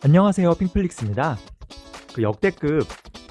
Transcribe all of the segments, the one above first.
안녕하세요, 핑플릭스입니다. 역대급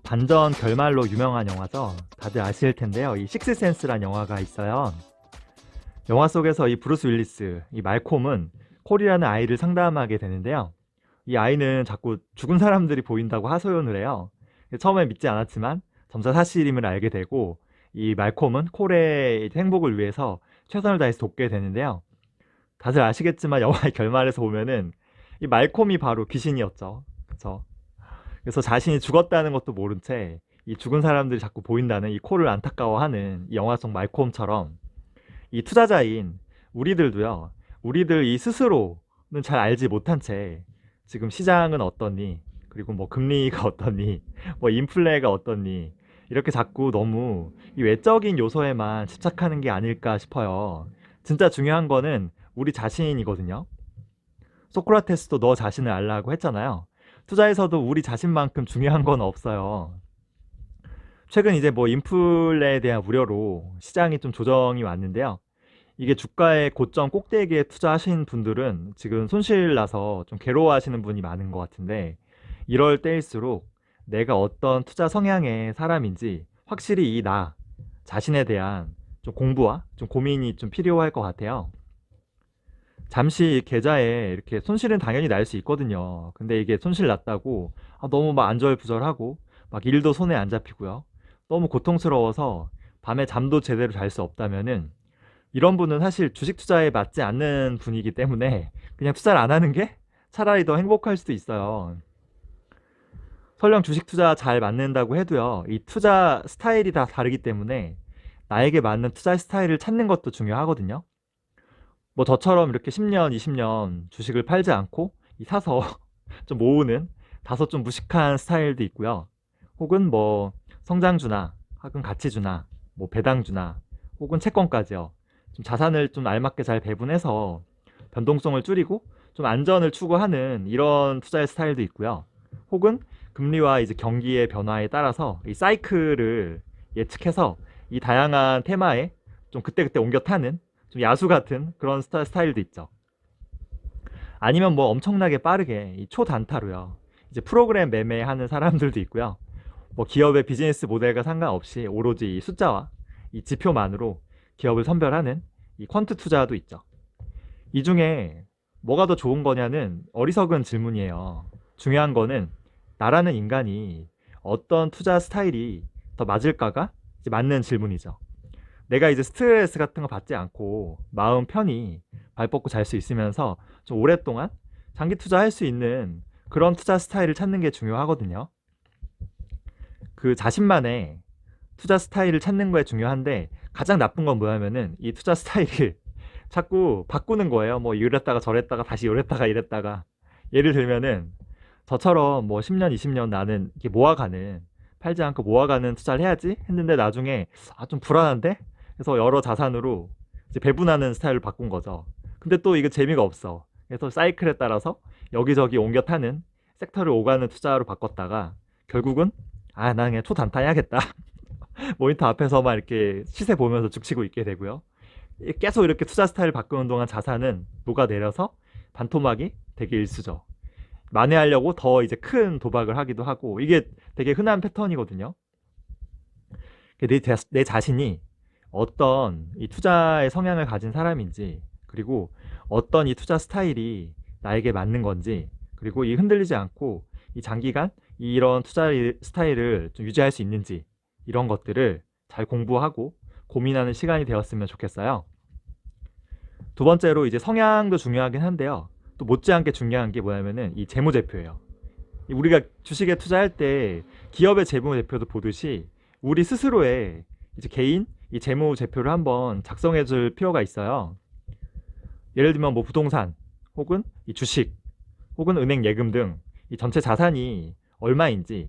반전 결말로 유명한 영화죠. 다들 아실 텐데요. 이 식스센스란 영화가 있어요. 영화 속에서 이 브루스 윌리스, 이 말콤은 콜이라는 아이를 상담하게 되는데요. 이 아이는 자꾸 죽은 사람들이 보인다고 하소연을 해요. 처음엔 믿지 않았지만 점차 사실임을 알게 되고, 이 말콤은 콜의 행복을 위해서 최선을 다해서 돕게 되는데요. 다들 아시겠지만 영화의 결말에서 보면은 이 말콤이 바로 귀신이었죠. 그쵸? 그래서 자신이 죽었다는 것도 모른 채 이 죽은 사람들이 자꾸 보인다는 이 콜을 안타까워하는 이 영화 속 말콤처럼, 이 투자자인 우리들도요, 우리들 이 스스로는 잘 알지 못한 채 지금 시장은 어떠니, 그리고 뭐 금리가 어떠니, 뭐 인플레가 어떠니, 이렇게 자꾸 너무 이 외적인 요소에만 집착하는 게 아닐까 싶어요. 진짜 중요한 거는 우리 자신이거든요. 소크라테스도 너 자신을 알라고 했잖아요. 투자에서도 우리 자신만큼 중요한 건 없어요. 최근 이제 뭐 인플레에 대한 우려로 시장이 좀 조정이 왔는데요. 이게 주가의 고점 꼭대기에 투자하신 분들은 지금 손실 나서 좀 괴로워하시는 분이 많은 것 같은데, 이럴 때일수록 내가 어떤 투자 성향의 사람인지 확실히 이 나 자신에 대한 좀 공부와 좀 고민이 좀 필요할 것 같아요. 잠시 계좌에 이렇게 손실은 당연히 날 수 있거든요. 근데 이게 손실 났다고 너무 막 안절부절하고 막 일도 손에 안 잡히고요. 너무 고통스러워서 밤에 잠도 제대로 잘 수 없다면은, 이런 분은 사실 주식 투자에 맞지 않는 분이기 때문에 그냥 투자를 안 하는 게 차라리 더 행복할 수도 있어요. 설령 주식 투자 잘 맞는다고 해도요, 이 투자 스타일이 다 다르기 때문에 나에게 맞는 투자 스타일을 찾는 것도 중요하거든요. 뭐 저처럼 이렇게 10년, 20년 주식을 팔지 않고 이 사서 좀 모으는 다소 좀 무식한 스타일도 있고요. 혹은 뭐 성장주나 혹은 가치주나 뭐 배당주나 혹은 채권까지요. 좀 자산을 좀 알맞게 잘 배분해서 변동성을 줄이고 좀 안전을 추구하는 이런 투자의 스타일도 있고요. 혹은 금리와 이제 경기의 변화에 따라서 이 사이클을 예측해서 이 다양한 테마에 좀 그때그때 옮겨 타는 좀 야수 같은 그런 스타일도 있죠. 아니면 뭐 엄청나게 빠르게 이 초단타로요, 이제 프로그램 매매하는 사람들도 있고요. 뭐 기업의 비즈니스 모델과 상관없이 오로지 이 숫자와 이 지표만으로 기업을 선별하는 이 퀀트 투자도 있죠. 이 중에 뭐가 더 좋은 거냐는 어리석은 질문이에요. 중요한 거는 나라는 인간이 어떤 투자 스타일이 더 맞을까가 이제 맞는 질문이죠. 내가 이제 스트레스 같은 거 받지 않고 마음 편히 발 뻗고 잘 수 있으면서 좀 오랫동안 장기 투자할 수 있는 그런 투자 스타일을 찾는 게 중요하거든요. 그 자신만의 투자 스타일을 찾는 거에 중요한데, 가장 나쁜 건 뭐냐면은 이 투자 스타일을 자꾸 바꾸는 거예요. 뭐 이랬다가 저랬다가 다시 이랬다가 이랬다가. 예를 들면은 저처럼 뭐 10년, 20년 나는 이렇게 모아가는, 팔지 않고 모아가는 투자를 해야지 했는데 나중에 좀 불안한데? 그래서 여러 자산으로 이제 배분하는 스타일을 바꾼 거죠. 근데 또 이거 재미가 없어. 그래서 사이클에 따라서 여기저기 옮겨 타는 섹터를 오가는 투자로 바꿨다가 결국은 난 그냥 초단타 해야겠다. 모니터 앞에서만 이렇게 시세 보면서 죽치고 있게 되고요. 계속 이렇게 투자 스타일을 바꾸는 동안 자산은 녹아내려서 반토막이 되게 일수죠. 만회하려고 더 이제 큰 도박을 하기도 하고, 이게 되게 흔한 패턴이거든요. 내 자신이 어떤 이 투자의 성향을 가진 사람인지, 그리고 어떤 이 투자 스타일이 나에게 맞는 건지, 그리고 이 흔들리지 않고 이 장기간 이런 투자 스타일을 좀 유지할 수 있는지, 이런 것들을 잘 공부하고 고민하는 시간이 되었으면 좋겠어요. 두 번째로 이제 성향도 중요하긴 한데요. 또 못지않게 중요한 게 뭐냐면은 이 재무제표예요. 우리가 주식에 투자할 때 기업의 재무제표도 보듯이 우리 스스로의 이제 개인 이 재무제표를 한번 작성해 줄 필요가 있어요. 예를 들면 뭐 부동산, 혹은 이 주식, 혹은 은행 예금 등 이 전체 자산이 얼마인지,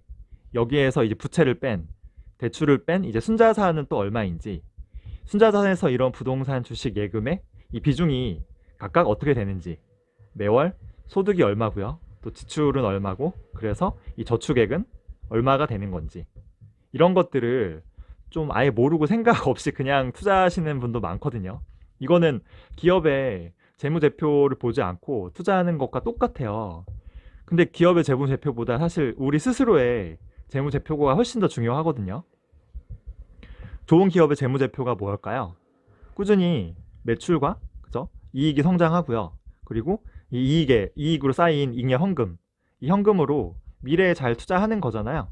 여기에서 이제 부채를 뺀, 대출을 뺀 이제 순자산은 또 얼마인지, 순자산에서 이런 부동산, 주식, 예금의 이 비중이 각각 어떻게 되는지, 매월 소득이 얼마고요, 또 지출은 얼마고, 그래서 이 저축액은 얼마가 되는 건지, 이런 것들을 좀 아예 모르고 생각 없이 그냥 투자하시는 분도 많거든요. 이거는 기업의 재무제표를 보지 않고 투자하는 것과 똑같아요. 근데 기업의 재무제표보다 사실 우리 스스로의 재무제표가 훨씬 더 중요하거든요. 좋은 기업의 재무제표가 뭘까요? 꾸준히 매출과 그죠? 이익이 성장하고요. 그리고 이 이익으로 쌓인 잉여 현금, 이 현금으로 미래에 잘 투자하는 거잖아요.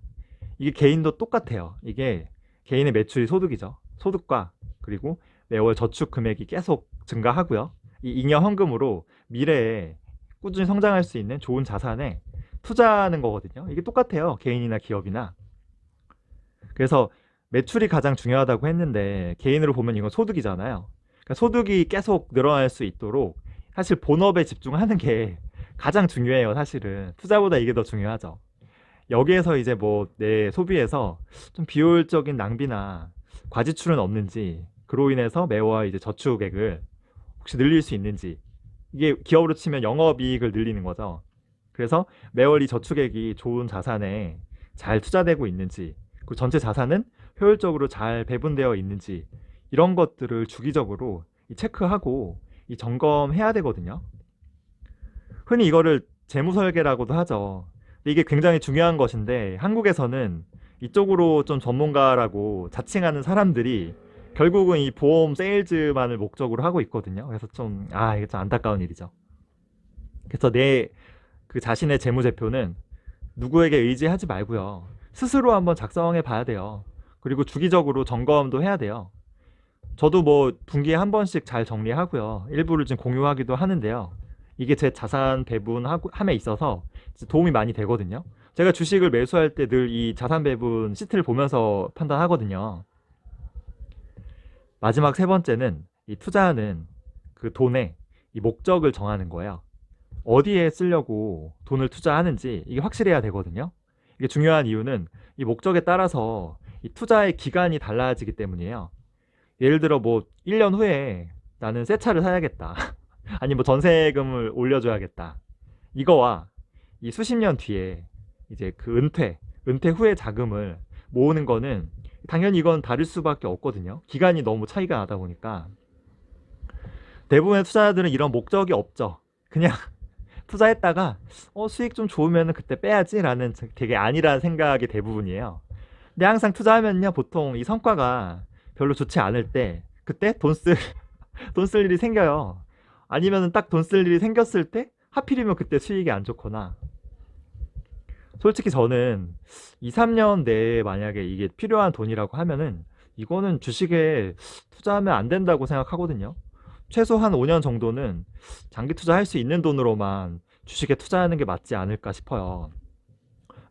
이게 개인도 똑같아요. 이게 개인의 매출이 소득이죠. 소득과 그리고 매월 저축 금액이 계속 증가하고요. 이 잉여 현금으로 미래에 꾸준히 성장할 수 있는 좋은 자산에 투자하는 거거든요. 이게 똑같아요. 개인이나 기업이나. 그래서 매출이 가장 중요하다고 했는데 개인으로 보면 이건 소득이잖아요. 그러니까 소득이 계속 늘어날 수 있도록 사실 본업에 집중하는 게 가장 중요해요. 사실은 투자보다 이게 더 중요하죠. 여기에서 이제 뭐 내 소비에서 좀 비효율적인 낭비나 과지출은 없는지, 그로 인해서 매월 이제 저축액을 혹시 늘릴 수 있는지, 이게 기업으로 치면 영업이익을 늘리는 거죠. 그래서 매월 이 저축액이 좋은 자산에 잘 투자되고 있는지, 그 전체 자산은 효율적으로 잘 배분되어 있는지, 이런 것들을 주기적으로 체크하고 이 점검해야 되거든요. 흔히 이거를 재무설계라고도 하죠. 근데 이게 굉장히 중요한 것인데 한국에서는 이쪽으로 좀 전문가라고 자칭하는 사람들이 결국은 이 보험 세일즈만을 목적으로 하고 있거든요. 그래서 이게 좀 안타까운 일이죠. 그래서 내 그 자신의 재무제표는 누구에게 의지하지 말고요. 스스로 한번 작성해 봐야 돼요. 그리고 주기적으로 점검도 해야 돼요. 저도 뭐 분기에 한 번씩 잘 정리하고요. 일부를 좀 공유하기도 하는데요. 이게 제 자산 배분함에 있어서 도움이 많이 되거든요. 제가 주식을 매수할 때 늘 이 자산 배분 시트를 보면서 판단하거든요. 마지막 세 번째는 이 투자하는 그 돈의 이 목적을 정하는 거예요. 어디에 쓰려고 돈을 투자하는지 이게 확실해야 되거든요. 이게 중요한 이유는 이 목적에 따라서 이 투자의 기간이 달라지기 때문이에요. 예를 들어 뭐 1년 후에 나는 새 차를 사야겠다. 아니 뭐 전세금을 올려줘야겠다. 이거와 이 수십 년 뒤에 이제 그 은퇴 후에 자금을 모으는 거는 당연히 이건 다를 수밖에 없거든요. 기간이 너무 차이가 나다 보니까. 대부분의 투자자들은 이런 목적이 없죠. 그냥 투자했다가 수익 좀 좋으면 그때 빼야지라는 되게 아니라는 생각이 대부분이에요. 근데 항상 투자하면요 보통 이 성과가 별로 좋지 않을 때 그때 돈 쓸 일이 생겨요. 아니면은 딱 돈 쓸 일이 생겼을 때 하필이면 그때 수익이 안 좋거나. 솔직히 저는 2, 3년 내에 만약에 이게 필요한 돈이라고 하면은 이거는 주식에 투자하면 안 된다고 생각하거든요. 최소한 5년 정도는 장기 투자할 수 있는 돈으로만 주식에 투자하는 게 맞지 않을까 싶어요.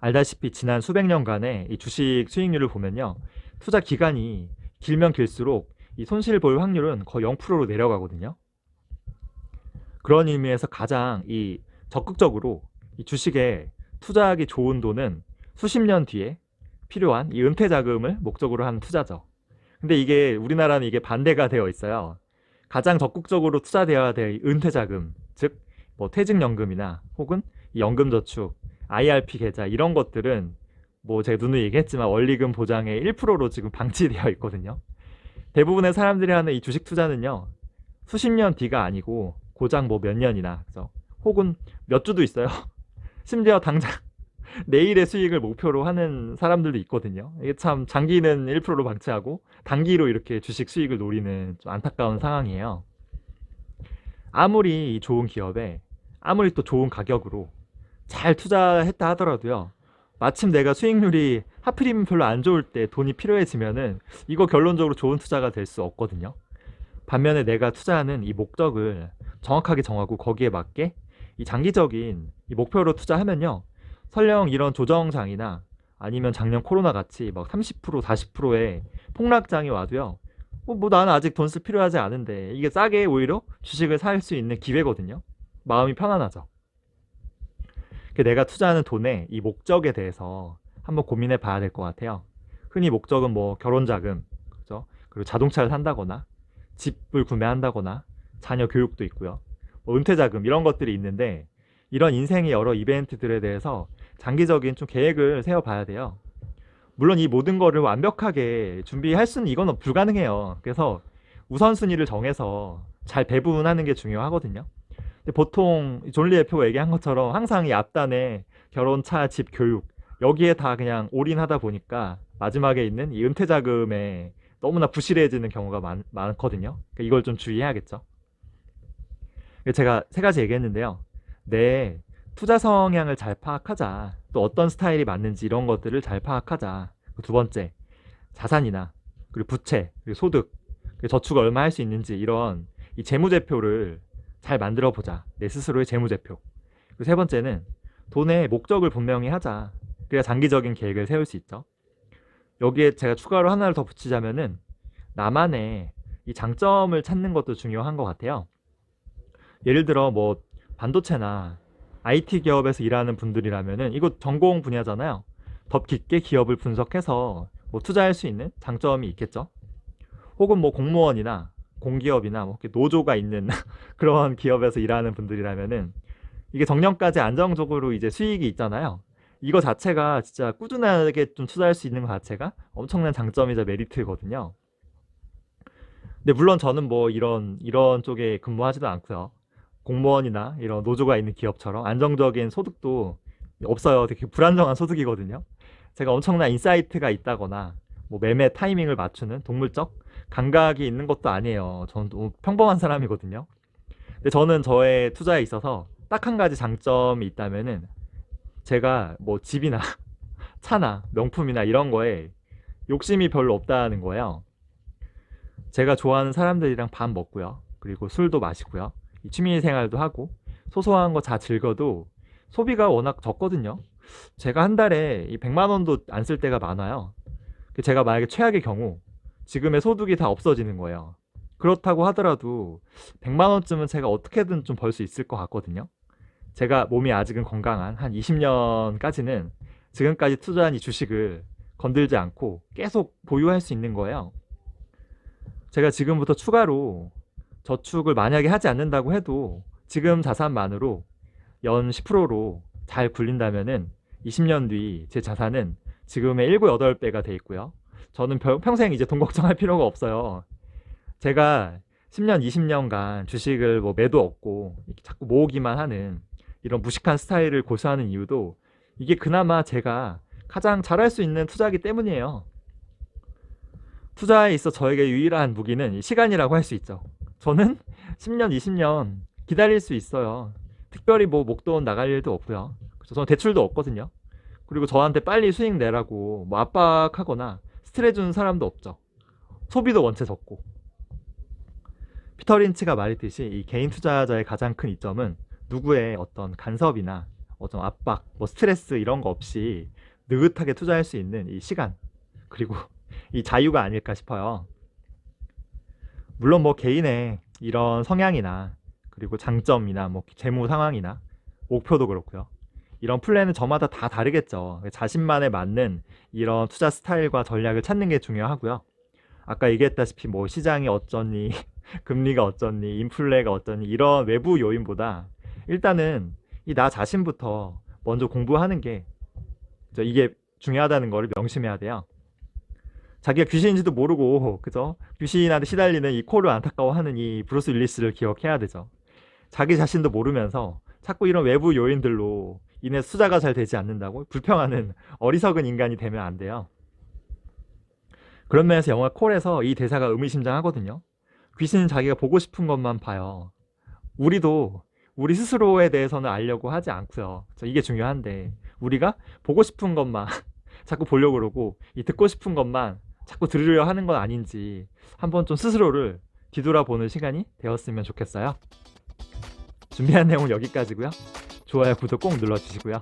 알다시피 지난 수백 년간의 이 주식 수익률을 보면요. 투자 기간이 길면 길수록 이 손실 볼 확률은 거의 0%로 내려가거든요. 그런 의미에서 가장 이 적극적으로 이 주식에 투자하기 좋은 돈은 수십 년 뒤에 필요한 이 은퇴 자금을 목적으로 하는 투자죠. 근데 이게 우리나라는 이게 반대가 되어 있어요. 가장 적극적으로 투자되어야 될 은퇴 자금, 즉 뭐 퇴직연금이나 혹은 연금저축, IRP 계좌 이런 것들은 뭐 제가 누누이 얘기했지만 원리금 보장의 1%로 지금 방치되어 있거든요. 대부분의 사람들이 하는 이 주식 투자는요. 수십 년 뒤가 아니고 고작 뭐 몇 년이나 그죠? 혹은 몇 주도 있어요. 심지어 당장 내일의 수익을 목표로 하는 사람들도 있거든요. 이게 참 장기는 1%로 방치하고 단기로 이렇게 주식 수익을 노리는 좀 안타까운 상황이에요. 아무리 좋은 기업에 아무리 또 좋은 가격으로 잘 투자했다 하더라도요. 마침 내가 수익률이 하필이면 별로 안 좋을 때 돈이 필요해지면은 이거 결론적으로 좋은 투자가 될 수 없거든요. 반면에 내가 투자하는 이 목적을 정확하게 정하고 거기에 맞게 이 장기적인 이 목표로 투자하면요. 설령 이런 조정장이나 아니면 작년 코로나 같이 막 30%, 40%의 폭락장이 와도요. 뭐 나는 아직 돈 쓸 필요하지 않은데 이게 싸게 오히려 주식을 살 수 있는 기회거든요. 마음이 편안하죠. 내가 투자하는 돈의 이 목적에 대해서 한번 고민해 봐야 될 것 같아요. 흔히 목적은 뭐 결혼 자금, 그죠? 그리고 자동차를 산다거나 집을 구매한다거나 자녀 교육도 있고요. 뭐 은퇴 자금 이런 것들이 있는데 이런 인생의 여러 이벤트들에 대해서 장기적인 좀 계획을 세워 봐야 돼요. 물론 이 모든 거를 완벽하게 준비할 수는 이건 불가능해요. 그래서 우선순위를 정해서 잘 배분하는 게 중요하거든요. 근데 보통 존리 대표가 얘기한 것처럼 항상 이 앞단에 결혼, 차, 집, 교육 여기에 다 그냥 올인하다 보니까 마지막에 있는 이 은퇴 자금에 너무나 부실해지는 경우가 많거든요. 그러니까 이걸 좀 주의해야겠죠. 제가 세 가지 얘기했는데요. 내 투자 성향을 잘 파악하자. 또 어떤 스타일이 맞는지 이런 것들을 잘 파악하자. 두 번째, 자산이나 그리고 부채, 그리고 소득, 그리고 저축을 얼마 할 수 있는지 이런 이 재무제표를 잘 만들어 보자. 내 스스로의 재무제표. 그리고 세 번째는 돈의 목적을 분명히 하자. 그래야 장기적인 계획을 세울 수 있죠. 여기에 제가 추가로 하나를 더 붙이자면은 나만의 이 장점을 찾는 것도 중요한 것 같아요. 예를 들어 뭐 반도체나 IT 기업에서 일하는 분들이라면은 이거 전공 분야잖아요. 더 깊게 기업을 분석해서 뭐 투자할 수 있는 장점이 있겠죠. 혹은 뭐 공무원이나 공기업이나 뭐 이렇게 노조가 있는 그런 기업에서 일하는 분들이라면은 이게 정년까지 안정적으로 이제 수익이 있잖아요. 이거 자체가 진짜 꾸준하게 좀 투자할 수 있는 것 자체가 엄청난 장점이자 메리트거든요. 근데 물론 저는 뭐 이런 쪽에 근무하지도 않고요. 공무원이나 이런 노조가 있는 기업처럼 안정적인 소득도 없어요. 되게 불안정한 소득이거든요. 제가 엄청난 인사이트가 있다거나 뭐 매매 타이밍을 맞추는 동물적 감각이 있는 것도 아니에요. 저는 너무 평범한 사람이거든요. 근데 저는 저의 투자에 있어서 딱 한 가지 장점이 있다면은 제가 뭐 집이나 차나 명품이나 이런 거에 욕심이 별로 없다는 거예요. 제가 좋아하는 사람들이랑 밥 먹고요. 그리고 술도 마시고요. 취미 생활도 하고 소소한 거 다 즐겨도 소비가 워낙 적거든요. 제가 한 달에 이 100만 원도 안 쓸 때가 많아요. 제가 만약에 최악의 경우 지금의 소득이 다 없어지는 거예요. 그렇다고 하더라도 100만 원쯤은 제가 어떻게든 좀 벌 수 있을 것 같거든요. 제가 몸이 아직은 건강한 한 20년까지는 지금까지 투자한 이 주식을 건들지 않고 계속 보유할 수 있는 거예요. 제가 지금부터 추가로 저축을 만약에 하지 않는다고 해도 지금 자산만으로 연 10%로 잘 굴린다면은 20년 뒤 제 자산은 지금의 7, 8배가 돼 있고요. 저는 평생 이제 돈 걱정할 필요가 없어요. 제가 10년, 20년간 주식을 뭐 매도 없고 자꾸 모으기만 하는 이런 무식한 스타일을 고수하는 이유도 이게 그나마 제가 가장 잘할 수 있는 투자이기 때문이에요. 투자에 있어 저에게 유일한 무기는 시간이라고 할 수 있죠. 저는 10년, 20년 기다릴 수 있어요. 특별히 뭐 목돈 나갈 일도 없고요. 그래서 저는 대출도 없거든요. 그리고 저한테 빨리 수익 내라고 뭐 압박하거나 스트레스 주는 사람도 없죠. 소비도 원체 적고. 피터 린치가 말했듯이 이 개인 투자자의 가장 큰 이점은 누구의 어떤 간섭이나 어떤 압박, 뭐 스트레스 이런 거 없이 느긋하게 투자할 수 있는 이 시간 그리고 이 자유가 아닐까 싶어요. 물론 뭐 개인의 이런 성향이나 그리고 장점이나 뭐 재무 상황이나 목표도 그렇고요. 이런 플랜은 저마다 다 다르겠죠. 자신만에 맞는 이런 투자 스타일과 전략을 찾는 게 중요하고요. 아까 얘기했다시피 뭐 시장이 어쩌니, 금리가 어쩌니, 인플레가 어쩌니 이런 외부 요인보다 일단은 이 나 자신부터 먼저 공부하는 게 이게 중요하다는 거를 명심해야 돼요. 자기가 귀신인지도 모르고 그죠? 귀신한테 시달리는 이 코를 안타까워하는 이 브루스 윌리스를 기억해야 되죠. 자기 자신도 모르면서 자꾸 이런 외부 요인들로 인해 투자가 잘 되지 않는다고 불평하는 어리석은 인간이 되면 안 돼요. 그런 면에서 영화 콜에서 이 대사가 의미심장하거든요. 귀신은 자기가 보고 싶은 것만 봐요. 우리도 우리 스스로에 대해서는 알려고 하지 않고요. 이게 중요한데 우리가 보고 싶은 것만 자꾸 보려고 그러고 이 듣고 싶은 것만 자꾸 들으려 하는 건 아닌지 한번 좀 스스로를 뒤돌아보는 시간이 되었으면 좋겠어요. 준비한 내용은 여기까지고요. 좋아요, 구독 꼭 눌러주시고요.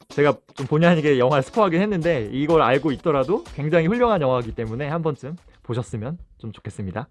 제가 좀 본의 아니게 영화를 스포하긴 했는데 이걸 알고 있더라도 굉장히 훌륭한 영화이기 때문에 한 번쯤 보셨으면 좀 좋겠습니다.